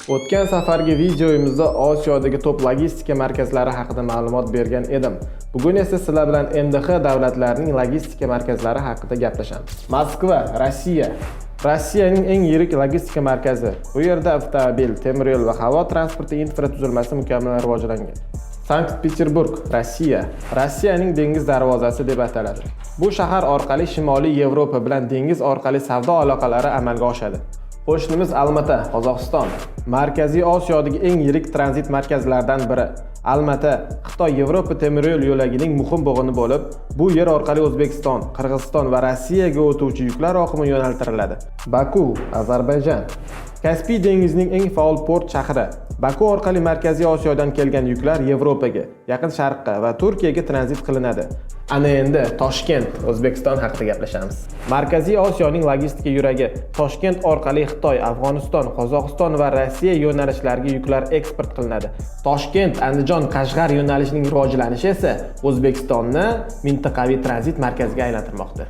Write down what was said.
O'tgan safargi videomizda Osiyodagi top logistika markazlari haqida ma'lumot bergan edim. Bugun esa sizlar bilan MDH davlatlarining logistika markazlari haqida gaplashamiz. Moskva, Rossiya. Rossiyaning eng yirik logistika markazi. Bu yerda avtomobil, temir yo'l va havo transporti infratuzilmasi mukammal rivojlangan. Sankt-Peterburg, Rossiya. Rossiyaning dengiz darvozasi deb ataladi. Bu shahar orqali Shimoliy Yevropa bilan dengiz orqali savdo aloqalari amalga oshadi. Qo'shnimiz Almata, Qozog'iston. Markaziy Osiyodagi eng yirik tranzit markazlaridan biri. Almata Xitoy-Yevropa temir yo'l yo'lagining muhim bo'g'ini bo'lib, bu yer orqali O'zbekiston, Qirg'iziston va Rossiyaga o'tuvchi yuklar oqimi yo'naltiriladi. Baku, Ozarbayjon. Kaspiy dengizining eng faol port shahri. Baku orqali Markaziy Osiyodan kelgan yuklar Yevropaga, Yaqin Sharqqa va Turkiyaga tranzit qilinadi. Ana endi Toshkent, O'zbekiston haqida gaplashamiz. Markaziy Osiyoning logistika yuragi Toshkent orqali Xitoy, Afg'oniston, Qozog'iston va Rossiya yo'nalishlariga yuklar eksport qilinadi. Toshkent, Andijon, Qashqar yo'nalishining rivojlanishi esa O'zbekistonni mintaqaviy tranzit markaziga aylantirmoqda.